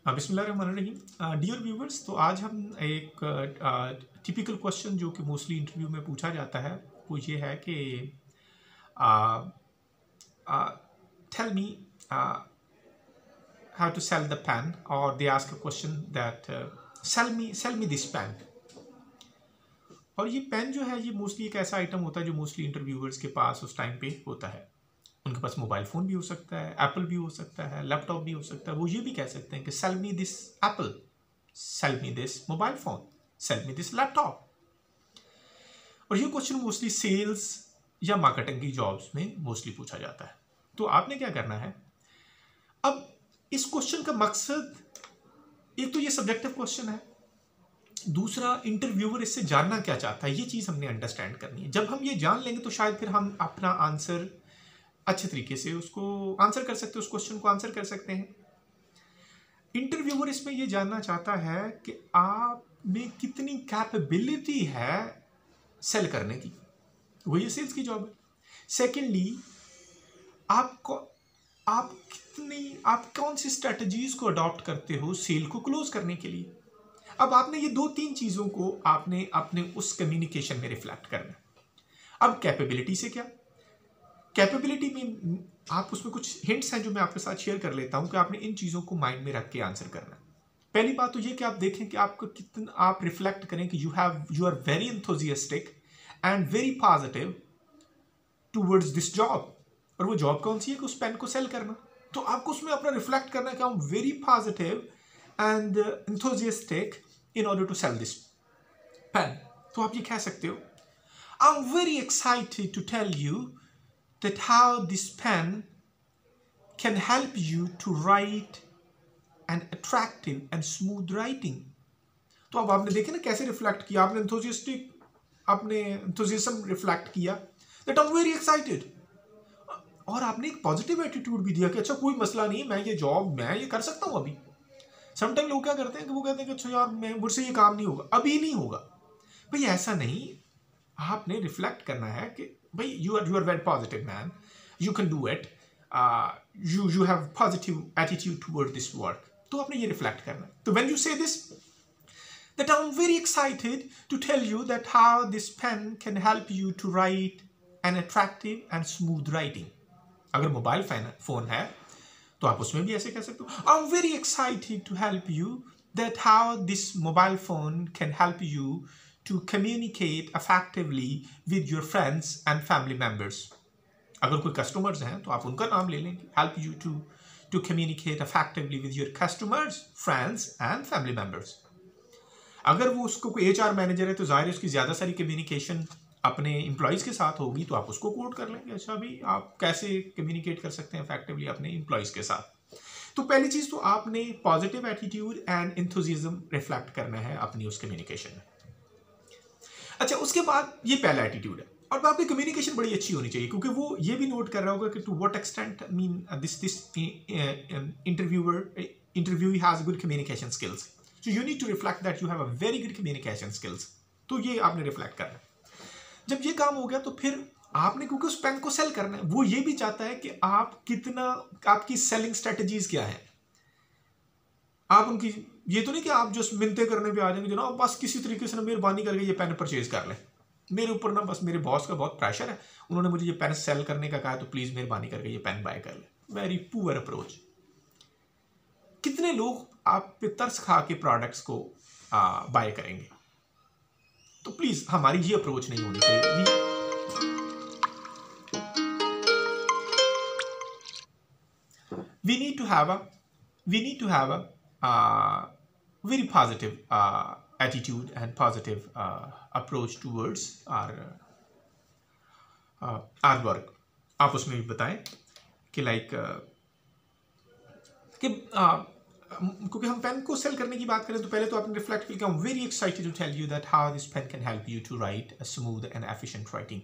बिस्मिल्लाहिर्रहमानिर्रहीम। Dear viewers, तो आज हम एक टिपिकल क्वेश्चन जो कि मोस्टली इंटरव्यू में पूछा जाता है वो ये है कि tell me how to sell the pen, or they ask a question that sell me this pen। और ये पेन जो है ये मोस्टली एक ऐसा आइटम होता है जो मोस्टली इंटरव्यूअर्स के पास उस टाइम पे होता है। उनके पास मोबाइल फ़ोन भी हो सकता है, एप्पल भी हो सकता है, लैपटॉप भी हो सकता है। वो ये भी कह सकते हैं कि cell me this Apple, cell me this mobile phone, cell me this laptop. और ये क्वेश्चन मोस्टली सेल्स या मार्केटिंग की जॉब्स में मोस्टली पूछा जाता है। तो आपने क्या करना है, अब इस क्वेश्चन का मकसद, एक तो ये सब्जेक्टिव क्वेश्चन है, दूसरा इंटरव्यूअर इससे जानना क्या चाहता है, ये चीज़ हमने अंडरस्टैंड करनी है। जब हम ये जान लेंगे तो शायद फिर हम अपना आंसर अच्छे तरीके से उसको आंसर कर सकते हैं, उस क्वेश्चन को आंसर कर सकते हैं। इंटरव्यूअर इसमें ये जानना चाहता है कि आप में कितनी कैपेबिलिटी है सेल करने की, वो ये सेल्स की जॉब है। सेकेंडली, आप कौन सी स्ट्रेटजीज को अडॉप्ट करते हो सेल को क्लोज करने के लिए। अब आपने ये 2-3 चीज़ों को आपने अपने उस कम्युनिकेशन में रिफ्लेक्ट करना है। अब कैपेबिलिटी से क्या, कैपेबिलिटी में आप उसमें कुछ हिंट्स हैं जो मैं आपके साथ शेयर कर लेता हूं कि आपने इन चीज़ों को माइंड में रख के आंसर करना है। पहली बात तो ये कि आप देखें कि आपको कितना, आप रिफ्लेक्ट करें कि you are very enthusiastic and very positive towards this job. और वो जॉब कौन सी है कि उस पेन को सेल करना। तो आपको उसमें अपना रिफ्लेक्ट करना है कि I am very positive and enthusiastic in order to sell this pen. तो आप ये कह सकते हो, I am very excited to tell you that how this pen can help you to write an attractive and smooth writing। तो अब आपने देखे ना कैसे रिफ्लेक्ट किया, आपने enthusiasm रिफ्लेक्ट किया that I'm very excited, और आपने एक पॉजिटिव एटीट्यूड भी दिया कि अच्छा कोई मसला नहीं, मैं ये कर सकता हूँ अभी। समटाइम लोग क्या करते हैं कि वो कहते हैं कि अच्छा यार मुझसे ये काम नहीं होगा, अभी नहीं होगा। भाई ऐसा नहीं, आपने रिफ्लेक्ट करना है कि भाई you are very positive man, you can do it, you have positive attitude toward this work. तो आपने ये रिफ्लेक्ट करना है। तो when you say this that I am very excited to tell you that how this pen can help you to write an attractive and smooth writing. अगर mobile phone है तो आप उसमें भी ऐसे कह सकते हो, I am very excited to help you that how this mobile phone can help you to communicate effectively with your friends and family members। अगर कोई कस्टमर्स हैं तो आप उनका नाम ले लेंगे, help you to communicate effectively with your customers, friends and family members। अगर वो उसको कोई HR मैनेजर है तो जाहिर है उसकी ज़्यादा सारी कम्युनिकेशन अपने एम्प्लॉयज़ के साथ होगी, तो आप उसको कोट कर लेंगे, अच्छा भाई आप कैसे कम्युनिकेट कर सकते हैं इफेक्टिवली अपने एम्प्लॉयज़ के साथ। तो पहली चीज़ तो आपने positive attitude and enthusiasm reflect करना है अपनी उस कम्युनिकेशन में। अच्छा, उसके बाद ये पहला एटीट्यूड है, और आपकी कम्युनिकेशन बड़ी अच्छी होनी चाहिए, क्योंकि वो ये भी नोट कर रहा होगा कि to what extent this interview has good communication skills, so you need to reflect that you have a very good communication skills. तो ये आपने रिफ्लेक्ट करना है। जब ये काम हो गया तो फिर आपने, क्योंकि उस पेन को सेल करना है, वो ये भी चाहता है कि आप कितना, आपकी सेलिंग स्ट्रेटजीज क्या है। आप उनकी, ये तो नहीं कि आप जो मिन्नतें करने पे आ जाएंगे जनाब बस किसी तरीके से ना मेहरबानी करके ये पेन परचेज कर लें, मेरे ऊपर ना बस मेरे बॉस का बहुत प्रेशर है, उन्होंने मुझे ये पेन सेल करने का कहा, तो प्लीज़ मेहरबानी करके ये पेन बाय कर लें। Very poor approach. कितने लोग आप पे तरस खा के प्रोडक्ट्स को बाय करेंगे। तो प्लीज़ हमारी ये अप्रोच नहीं होनी चाहिए। We need to have a very positive attitude and positive approach towards our work। आप उसमें भी बताएं कि क्योंकि हम पेन को सेल करने की बात करें तो पहले तो आपने रिफ्लेक्ट किया, I am very excited to tell you that how this pen can help you to write a smooth and efficient writing.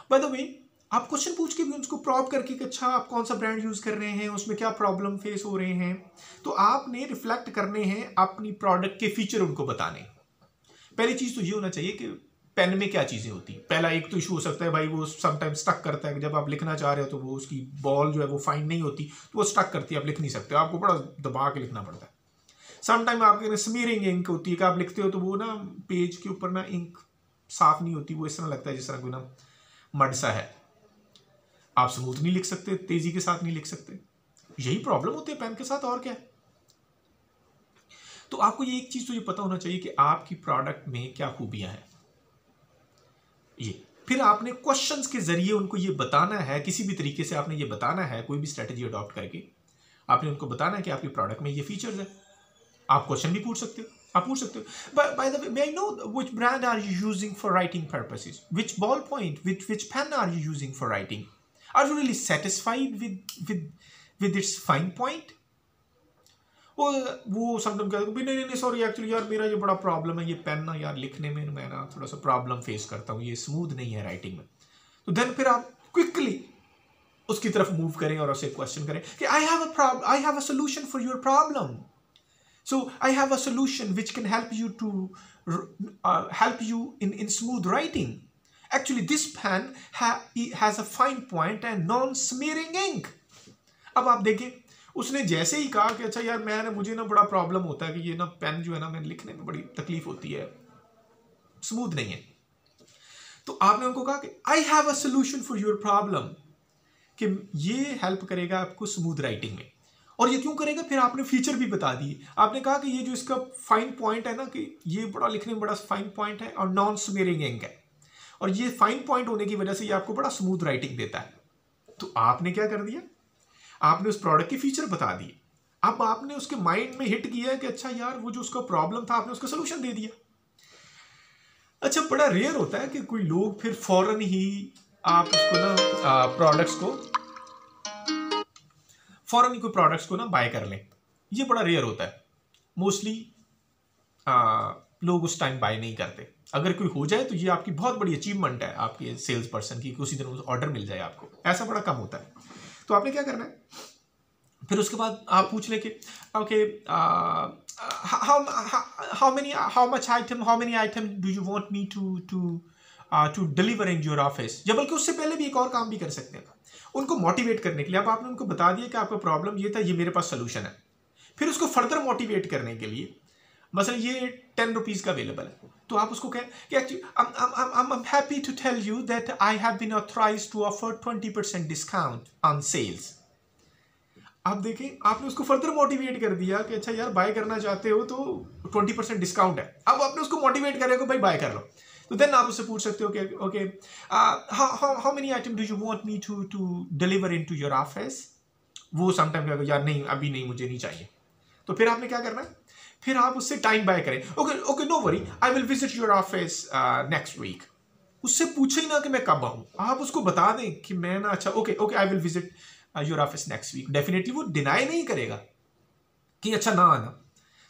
By the way, आप क्वेश्चन पूछ के भी उसको प्रॉब करके कि अच्छा आप कौन सा ब्रांड यूज़ कर रहे हैं, उसमें क्या प्रॉब्लम फेस हो रहे हैं, तो आपने रिफ्लेक्ट करने हैं अपनी प्रोडक्ट के फीचर उनको बताने। पहली चीज़ तो ये होना चाहिए कि पेन में क्या चीज़ें होती हैं। पहला एक तो इशू हो सकता है भाई वो समटाइम्स स्टक करता है कि जब आप लिखना चाह रहे हो तो वो उसकी बॉल जो है वो फाइन नहीं होती, तो वो स्टक करती है, आप लिख नहीं सकते, आपको बड़ा दबा के लिखना पड़ता है। समटाइम आपके स्मीरिंग इंक होती है कि आप लिखते हो तो वो ना पेज के ऊपर ना इंक साफ नहीं होती, वो इस तरह लगता है जिस तरह कोई ना मड सा है, आप स्मूथ नहीं लिख सकते, तेजी के साथ नहीं लिख सकते। यही प्रॉब्लम होती है पेन के साथ, और क्या है। तो आपको ये एक चीज तो ये पता होना चाहिए कि आपकी प्रोडक्ट में क्या खूबियां हैं। ये फिर आपने क्वेश्चंस के जरिए उनको ये बताना है, किसी भी तरीके से आपने ये बताना है, कोई भी स्ट्रेटजी अडॉप्ट करके आपने उनको बताना है कि आपकी प्रोडक्ट में ये फीचर्स है। आप क्वेश्चन भी पूछ सकते हो, आप पूछ सकते हो, by the way may I know which brand are you using for writing purposes, which ball point, which pen are you using for writing, are you really satisfied with its fine point. वो sometime कहते हैं नहीं नहीं sorry actually यार मेरा ये बड़ा problem है, ये पेन ना यार लिखने में मैं ना थोड़ा सा प्रॉब्लम फेस करता हूँ, ये स्मूथ नहीं है राइटिंग में। तो देन फिर आप क्विकली उसकी तरफ मूव करें और उसे क्वेश्चन करें कि I have a solution for your problem, so I have a solution which can help you to help you in smooth writing. Actually this pen has a fine point and non-smearing ink. अब आप देखें उसने जैसे ही कहा कि अच्छा यार मुझे ना बड़ा प्रॉब्लम होता है कि ये ना पेन जो है ना मैंने लिखने में बड़ी तकलीफ होती है, स्मूथ नहीं है, तो आपने उनको कहा कि I have a solution for your problem, कि ये हेल्प करेगा आपको स्मूथ राइटिंग में। और ये क्यों करेगा, फिर आपने फीचर भी बता दिए, आपने कहा कि ये जो इसका फाइन पॉइंट है ना कि ये बड़ा लिखने में बड़ा फाइन पॉइंट है और नॉन स्मेरिंग इंक है, और ये फाइन पॉइंट होने की वजह से ये आपको बड़ा स्मूथ राइटिंग देता है। तो आपने क्या कर दिया, आपने उस प्रोडक्ट के फीचर बता दिए, अब आपने उसके माइंड में हिट किया कि अच्छा यार वो जो उसका प्रॉब्लम था आपने उसका सोल्यूशन दे दिया। अच्छा बड़ा रेयर होता है कि कोई लोग फिर फौरन ही आप उसको ना प्रोडक्ट्स को ना बाय कर लें, ये बड़ा रेयर होता है। मोस्टली लोग उस टाइम बाय नहीं करते। अगर कोई हो जाए तो ये आपकी बहुत बड़ी अचीवमेंट है आपके सेल्स पर्सन की, उसी दिन ऑर्डर मिल जाए आपको, ऐसा बड़ा कम होता है। तो आपने क्या करना है, फिर उसके बाद आप पूछ ले कि okay how many item do you want me to deliver in your office, या बल्कि उससे पहले भी एक और काम भी कर सकते हैं उनको मोटिवेट करने के लिए। अब आपने उनको बता दिया कि आपका प्रॉब्लम ये था, ये मेरे पास सोल्यूशन है। फिर उसको फर्दर मोटिवेट करने के लिए मसलन ये 10 रुपीज़ का अवेलेबल है, तो आप उसको कहें कि actually I am happy to tell you that I have been authorized to offer 20% discount on sales. आप देखें आपने उसको फर्दर मोटिवेट कर दिया कि अच्छा यार बाय करना चाहते हो तो 20% डिस्काउंट है। अब आपने उसको मोटिवेट करेगा भाई बाय कर लो, तो देन आप उससे पूछ सकते हो कि okay how many item do you want me to deliver into your office. वो समटाइम कहेगा यार नहीं अभी नहीं, मुझे नहीं चाहिए। तो फिर आपने क्या करना है, फिर आप उससे टाइम बाय करें। Okay no worry I will visit your office next week. उससे पूछे ही ना कि मैं कब आऊँ, आप उसको बता दें कि मैं ना अच्छा okay I will visit your office next week. Definitely वो डिनाई नहीं करेगा कि अच्छा ना आना,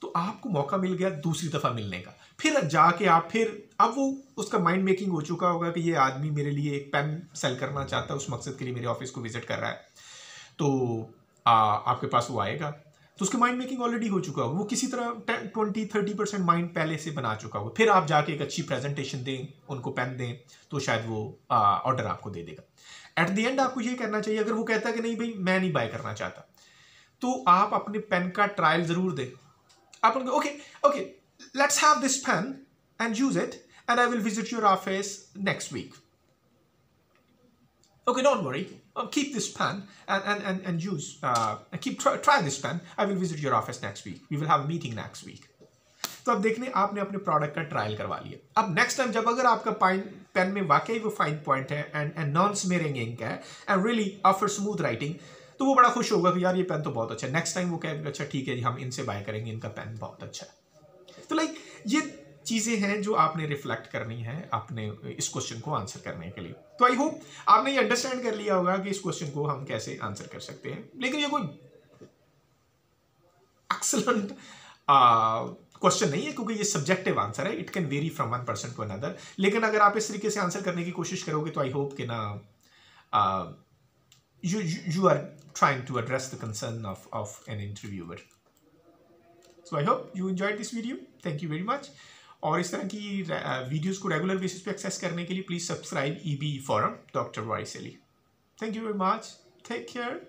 तो आपको मौका मिल गया दूसरी दफ़ा मिलने का। फिर जाके आप फिर अब वो उसका माइंड मेकिंग हो चुका होगा कि ये आदमी मेरे लिए एक पेन सेल करना चाहता है, उस मकसद के लिए मेरे ऑफिस को विजिट कर रहा है, तो आपके पास वो आएगा। तो उसके माइंड मेकिंग ऑलरेडी हो चुका होगा, वो किसी तरह 20-30% माइंड पहले से बना चुका होगा। फिर आप जाके एक अच्छी प्रेजेंटेशन दें, उनको पेन दें, तो शायद वो ऑर्डर आपको दे देगा। एट द एंड आपको ये करना चाहिए, अगर वो कहता है कि नहीं भाई मैं नहीं बाय करना चाहता, तो आप अपने पेन का ट्रायल जरूर दें। आप उनको okay let's have this pen and use it and I will visit your office next week. Okay, don't worry. Keep this pen and use. Try this pen. I will visit your office next week. We will have a meeting next week. तो अब देखने आपने अपने product का trial करवा लिया। अब next time जब अगर आपका पेन में वाकई वो फाइन पॉइंट है एंड नॉन स्मेरिंग इंक है and really offer smooth writing, तो वो बड़ा खुश होगा कि यार ये पेन तो बहुत अच्छा है। नेक्स्ट टाइम वो कहेगा अच्छा ठीक है जी हम इनसे बाय करेंगे, इनका पेन बहुत अच्छा है। तो लाइक ये चीज़ें हैं जो आपने रिफ्लेक्ट करनी है अपने इस क्वेश्चन को आंसर करने के लिए। तो आई होप आपने ये अंडरस्टैंड कर लिया होगा कि इस क्वेश्चन को हम कैसे आंसर कर सकते हैं। लेकिन ये कोई एक्सीलेंट क्वेश्चन नहीं है क्योंकि ये सब्जेक्टिव आंसर है, it can vary from one person to another. लेकिन अगर आप इस तरीके से आंसर करने की कोशिश करोगे तो आई होप कि ना you are trying to address the concern of an interviewer. So I hope you enjoyed this video. Thank you very much. और इस तरह की वीडियोज़ को रेगुलर बेसिस पे एक्सेस करने के लिए please subscribe EB forum doctor Wais Ali. Thank you very much, take care.